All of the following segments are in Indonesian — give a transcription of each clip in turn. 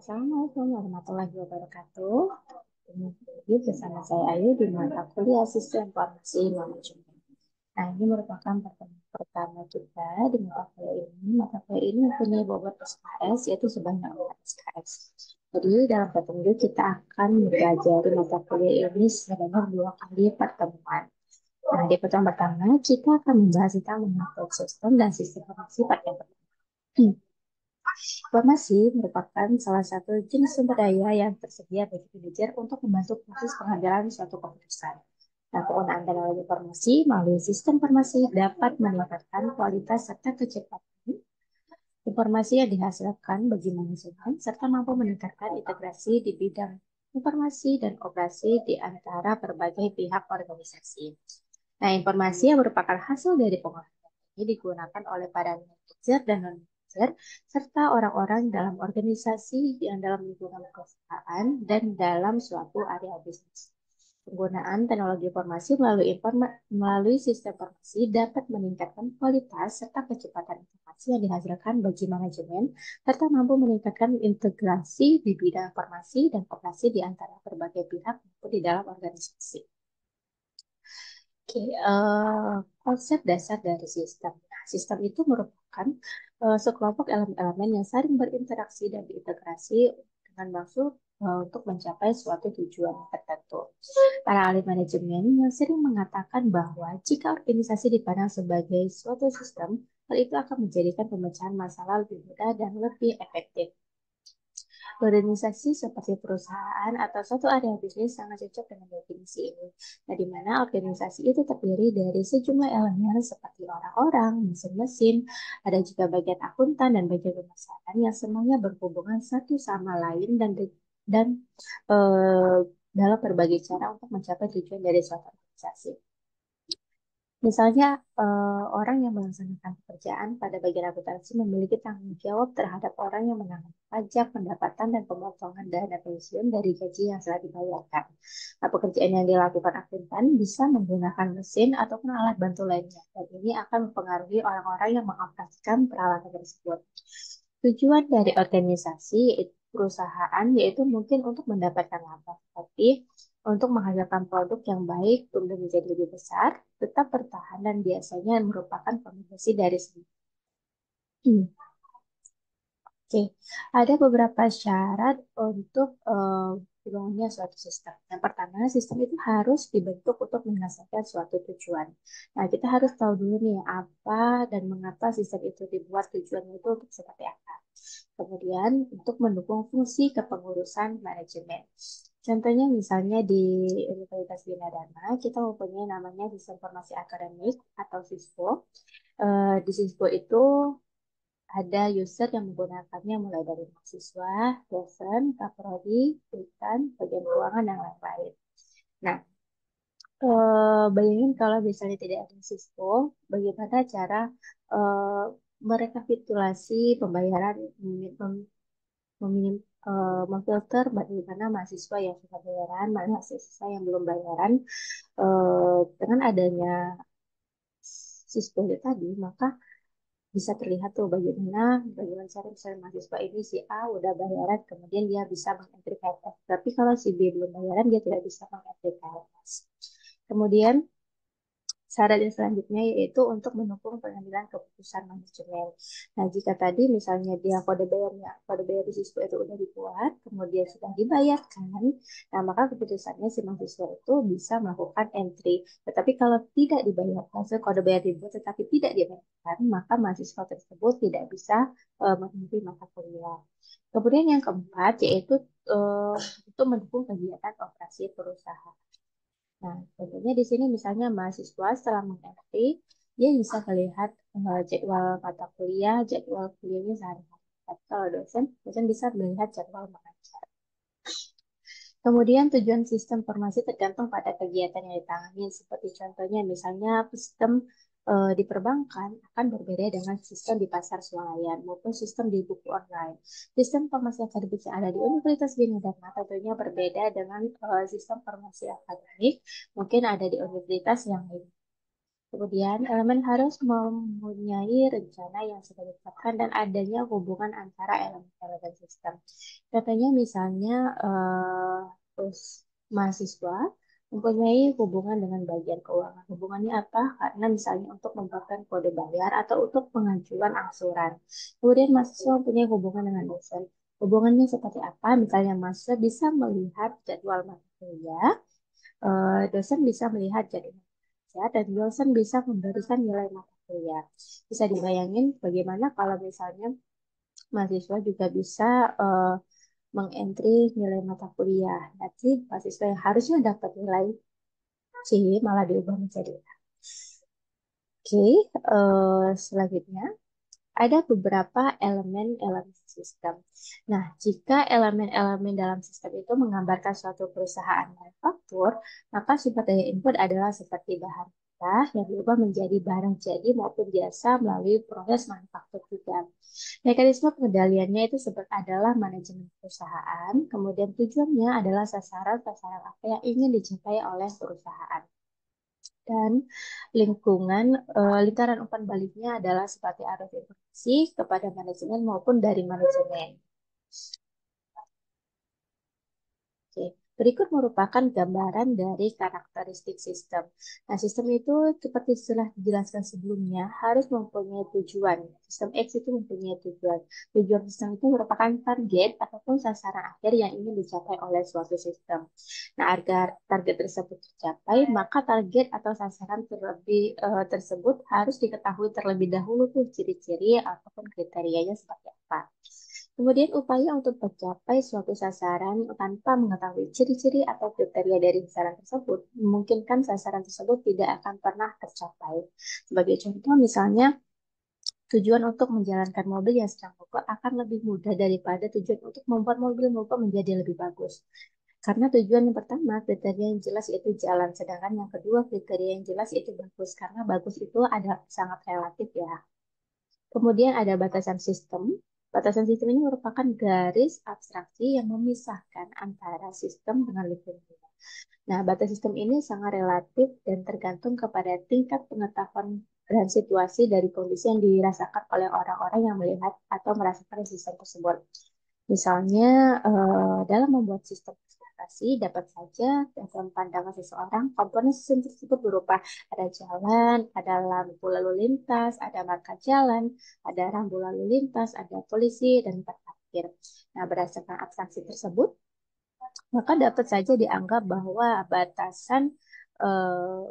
Assalamualaikum warahmatullahi wabarakatuh. Ketemu lagi bersama saya Ayu di mata kuliah Sistem Informasi Manajemen. Nah, ini merupakan pertemuan pertama kita di mata kuliah ini. Mata kuliah ini mempunyai bobot SKS, yaitu sebanyak 4 SKS. Jadi, dalam pertemuan ini kita akan mempelajari mata kuliah ini sebanyak 2 kali pertemuan. Nah, di pertemuan pertama, kita akan membahas tentang mengatur sistem dan sistem informasi pada yang pertama. Informasi merupakan salah satu jenis sumber daya yang tersedia bagi manajer untuk membantu proses pengambilan suatu keputusan. Nah, penggunaan teknologi informasi melalui sistem informasi dapat meningkatkan kualitas serta kecepatan informasi yang dihasilkan bagi manajemen, serta mampu meningkatkan integrasi di bidang informasi dan operasi di antara berbagai pihak organisasi. Nah, informasi yang merupakan hasil dari pengolahan ini digunakan oleh para manajer dan non-manajer, serta orang-orang dalam organisasi yang dalam lingkungan perusahaan dan dalam suatu area bisnis. Penggunaan teknologi informasi melalui sistem informasi dapat meningkatkan kualitas serta kecepatan informasi yang dihasilkan bagi manajemen, serta mampu meningkatkan integrasi di bidang informasi dan operasi di antara berbagai pihak maupun di dalam organisasi. Oke, konsep dasar dari sistem. Nah, sistem itu merupakan sekelompok elemen-elemen yang saling berinteraksi dan diintegrasi dengan maksud untuk mencapai suatu tujuan tertentu. Para ahli manajemen yang sering mengatakan bahwa jika organisasi dipandang sebagai suatu sistem, hal itu akan menjadikan pemecahan masalah lebih mudah dan lebih efektif. Organisasi seperti perusahaan atau suatu area bisnis sangat cocok dengan definisi ini. Nah, di mana organisasi itu terdiri dari sejumlah elemen seperti orang-orang, mesin-mesin, ada juga bagian akuntan dan bagian pemasaran yang semuanya berhubungan satu sama lain dan eh, dalam berbagai cara untuk mencapai tujuan dari suatu organisasi. Misalnya, orang yang melaksanakan pekerjaan pada bagian akuntansi memiliki tanggung jawab terhadap orang yang menangani pajak, pendapatan, dan pemotongan dana pensiun dari gaji yang telah dibayarkan. Nah, pekerjaan yang dilakukan akuntan bisa menggunakan mesin ataupun alat bantu lainnya, dan ini akan mempengaruhi orang-orang yang mengoperasikan peralatan tersebut. Tujuan dari organisasi perusahaan yaitu mungkin untuk mendapatkan laba, tapi untuk menghasilkan produk yang baik untuk menjadi lebih besar, tetap bertahan dan biasanya merupakan kombinasi dari semua. Oke, ada beberapa syarat untuk dibangunnya suatu sistem. Yang pertama, sistem itu harus dibentuk untuk menghasilkan suatu tujuan. Nah, kita harus tahu dulu nih apa dan mengapa sistem itu dibuat, tujuannya itu untuk seperti apa. Kemudian, untuk mendukung fungsi kepengurusan manajemen. Contohnya misalnya di Universitas Bina Dharma, kita mempunyai namanya Sistem Informasi Akademik atau SISPO. Di SISPO itu ada user yang menggunakannya mulai dari mahasiswa, dosen, kaprodi, dekan, bagian keuangan, dan lain-lain. Nah, bayangin kalau misalnya tidak ada Cisco, bagaimana cara eh, merekapitulasi pembayaran, meminim, memfilter bagaimana mahasiswa yang sudah bayaran, mana mahasiswa yang belum bayaran. Dengan adanya Cisco itu tadi, maka bisa terlihat tuh bagaimana cara misalnya mahasiswa ini si A udah bayaran kemudian dia bisa mengentry KRS, tapi kalau si B belum bayaran dia tidak bisa mengentry KRS. Kemudian syarat yang selanjutnya yaitu untuk mendukung pengambilan keputusan manajemen. Nah, jika tadi misalnya dia kode bayar di siswa itu udah dibuat, kemudian sudah dibayarkan, nah maka keputusannya si mahasiswa itu bisa melakukan entry. Tetapi kalau tidak dibayarkan, kode bayar dibuat tetapi tidak dibayarkan, maka mahasiswa tersebut tidak bisa mengikuti mata kuliah. Kemudian yang keempat yaitu untuk mendukung kegiatan operasi perusahaan. Nah, contohnya di sini misalnya mahasiswa setelah mengerti, dia bisa melihat jadwal mata kuliah, jadwal kuliahnya sehari-hari. Tapi kalau dosen bisa melihat jadwal mengajar. Kemudian tujuan sistem informasi tergantung pada kegiatan yang ditangani. Seperti contohnya misalnya sistem di perbankan akan berbeda dengan sistem di pasar swalayan maupun sistem di buku online. Sistem informasi akademik yang ada di Universitas Bina Dharma tentunya berbeda dengan sistem informasi akademik mungkin ada di universitas yang lain. Kemudian, elemen harus mempunyai rencana yang sudah ditetapkan dan adanya hubungan antara elemen-elemen sistem. Contohnya misalnya terus mahasiswa mempunyai hubungan dengan bagian keuangan. Hubungannya apa? Karena misalnya untuk membuatkan kode bayar atau untuk pengajuan angsuran. Kemudian mahasiswa mempunyai hubungan dengan dosen. Hubungannya seperti apa? Misalnya mahasiswa bisa melihat jadwal mata kuliah, dosen bisa melihat jadwal kerja, dan dosen bisa memberikan nilai mata kuliah. Bisa dibayangin bagaimana kalau misalnya mahasiswa juga bisa mengentry nilai mata kuliah. Nanti mahasiswa yang harusnya dapat nilai C malah diubah menjadi A. Oke, selanjutnya ada beberapa elemen-elemen sistem. Nah, jika elemen-elemen dalam sistem itu menggambarkan suatu perusahaan manufaktur, maka sumber daya input adalah seperti bahan mentah yang diubah menjadi barang jadi maupun jasa melalui proses manufaktur juga. Mekanisme pengendaliannya itu adalah manajemen perusahaan, kemudian tujuannya adalah sasaran-sasaran apa yang ingin dicapai oleh perusahaan. Dan lingkaran umpan baliknya adalah seperti arus informasi kepada manajemen maupun dari manajemen. Oke. Berikut merupakan gambaran dari karakteristik sistem. Nah, sistem itu seperti sudah dijelaskan sebelumnya harus mempunyai tujuan. Sistem X itu mempunyai tujuan. Tujuan sistem itu merupakan target ataupun sasaran akhir yang ingin dicapai oleh suatu sistem. Nah, agar target tersebut tercapai, maka target atau sasaran tersebut harus diketahui terlebih dahulu tuh ciri-ciri ataupun kriterianya seperti apa. Kemudian upaya untuk mencapai suatu sasaran tanpa mengetahui ciri-ciri atau kriteria dari sasaran tersebut memungkinkan sasaran tersebut tidak akan pernah tercapai. Sebagai contoh misalnya tujuan untuk menjalankan mobil yang sedang mogok akan lebih mudah daripada tujuan untuk membuat mobil mogok menjadi lebih bagus. Karena tujuan yang pertama, kriteria yang jelas yaitu jalan, sedangkan yang kedua kriteria yang jelas yaitu bagus. Karena bagus itu ada sangat relatif ya. Kemudian ada batasan sistem. Batasan sistem ini merupakan garis abstraksi yang memisahkan antara sistem dengan lingkungan. Nah, batas sistem ini sangat relatif dan tergantung kepada tingkat pengetahuan dan situasi dari kondisi yang dirasakan oleh orang-orang yang melihat atau merasakan sistem tersebut. Misalnya, dalam membuat sistem transportasi, dapat saja dalam pandangan seseorang, komponen sistem tersebut berupa ada jalan, ada lampu lalu lintas, ada marka jalan, ada rambu lalu lintas, ada polisi, dan tempat parkir. Nah, berdasarkan abstraksi tersebut, maka dapat saja dianggap bahwa batasan eh,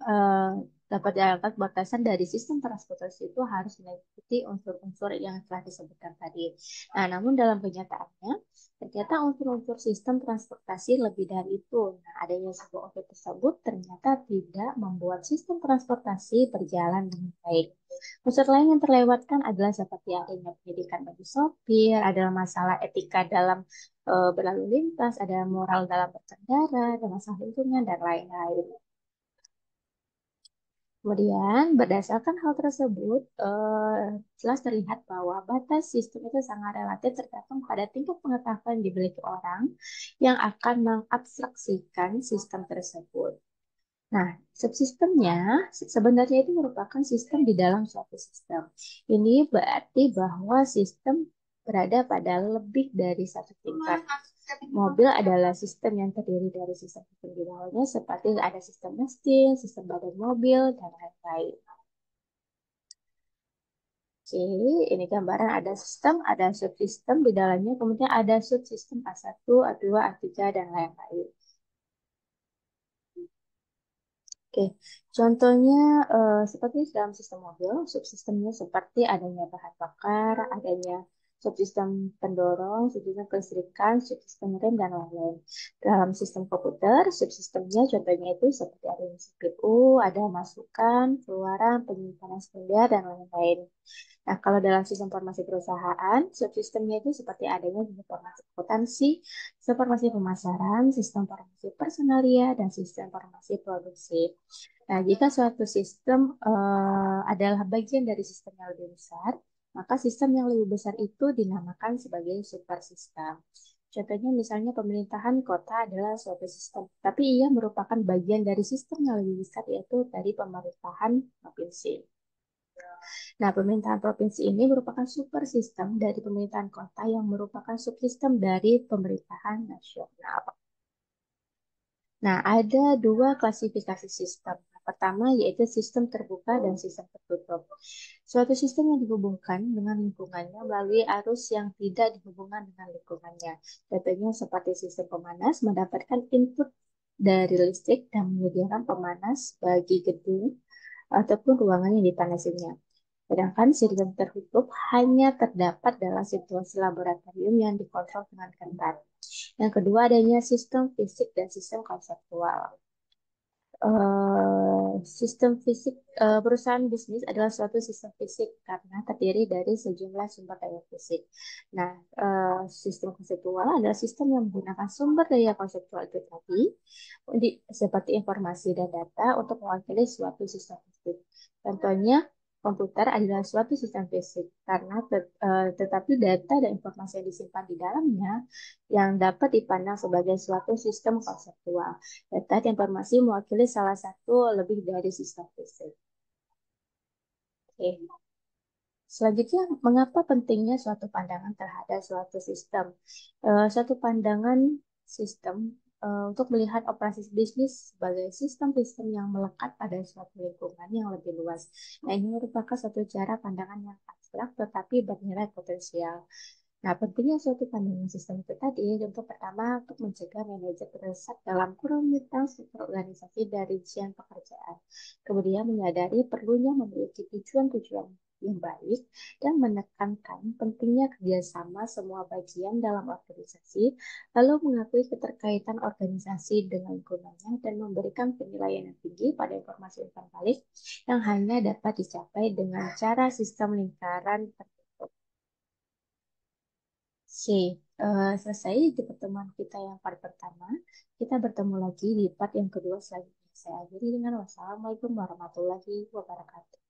eh, dapat diangkat batasan dari sistem transportasi itu harus mengikuti unsur-unsur yang telah disebutkan tadi. Nah, namun dalam kenyataannya, ternyata unsur-unsur sistem transportasi lebih dari itu. Nah, adanya sebuah unsur tersebut ternyata tidak membuat sistem transportasi berjalan dengan baik. Unsur lain yang terlewatkan adalah seperti adanya pendidikan bagi sopir, adalah masalah etika dalam berlalu lintas, ada moral dalam berkendara, ada masalah lingkungan, dan lain-lain. Kemudian, berdasarkan hal tersebut, jelas terlihat bahwa batas sistem itu sangat relatif tergantung pada tingkat pengetahuan yang dimiliki orang yang akan mengabstraksikan sistem tersebut. Nah, subsistemnya sebenarnya itu merupakan sistem di dalam suatu sistem. Ini berarti bahwa sistem berada pada lebih dari satu tingkat. Mobil adalah sistem yang terdiri dari sistem-sistem di bawahnya seperti ada sistem mesin, sistem badan mobil, dan lain-lain. Oke, ini gambaran ada sistem, ada subsistem di dalamnya, kemudian ada subsistem A1, A2, A3, dan lain-lain. Oke, contohnya seperti dalam sistem mobil, subsistemnya seperti adanya bahan bakar, adanya subsistem pendorong, subsistem kelistrikan, subsistem rem, dan lain-lain. Dalam sistem komputer, subsistemnya contohnya itu seperti adanya CPU, ada masukan, keluaran, penyimpanan sekunder, dan lain-lain. Nah, kalau dalam sistem informasi perusahaan, subsistemnya itu seperti adanya informasi akuntansi, sistem informasi pemasaran, sistem informasi personalia, dan sistem informasi produksi. Nah, jika suatu sistem adalah bagian dari sistem yang lebih besar, maka sistem yang lebih besar itu dinamakan sebagai supersistem. Contohnya misalnya pemerintahan kota adalah suatu sistem, tapi ia merupakan bagian dari sistem yang lebih besar yaitu dari pemerintahan provinsi. Nah, pemerintahan provinsi ini merupakan super sistem dari pemerintahan kota yang merupakan subsistem dari pemerintahan nasional. Nah, ada dua klasifikasi sistem. Yang pertama yaitu sistem terbuka dan sistem tertutup. Suatu sistem yang dihubungkan dengan lingkungannya melalui arus yang tidak dihubungkan dengan lingkungannya. Contohnya seperti sistem pemanas mendapatkan input dari listrik dan menyediakan pemanas bagi gedung ataupun ruangan yang dipanasinya. Sedangkan sistem tertutup hanya terdapat dalam situasi laboratorium yang dikontrol dengan ketat. Yang kedua adanya sistem fisik dan sistem konseptual. Sistem fisik perusahaan bisnis adalah suatu sistem fisik karena terdiri dari sejumlah sumber daya fisik. Nah, sistem konseptual adalah sistem yang menggunakan sumber daya konseptual itu tadi, seperti informasi dan data untuk mewakili suatu sistem fisik. Contohnya, komputer adalah suatu sistem fisik karena tetapi data dan informasi yang disimpan di dalamnya yang dapat dipandang sebagai suatu sistem konseptual. Data dan informasi mewakili salah satu lebih dari sistem fisik. Oke. Selanjutnya, mengapa pentingnya suatu pandangan terhadap suatu sistem? Suatu pandangan sistem untuk melihat operasi bisnis sebagai sistem-sistem yang melekat pada suatu lingkungan yang lebih luas. Nah, ini merupakan suatu cara pandangan yang abstrak tetapi bernilai potensial. Nah, pentingnya suatu pandangan sistem itu tadi untuk pertama untuk mencegah manajer tersesat dalam kerumitan struktur organisasi dari rincian pekerjaan. Kemudian menyadari perlunya memiliki tujuan-tujuan yang baik dan menekankan pentingnya kerjasama semua bagian dalam organisasi, lalu mengakui keterkaitan organisasi dengan lingkungannya dan memberikan penilaian yang tinggi pada informasi umpan balik yang hanya dapat dicapai dengan cara sistem lingkaran tertutup. Oke, selesai di pertemuan kita yang part pertama. Kita bertemu lagi di part yang kedua selanjutnya. Saya akhiri dengan wassalamualaikum warahmatullahi wabarakatuh.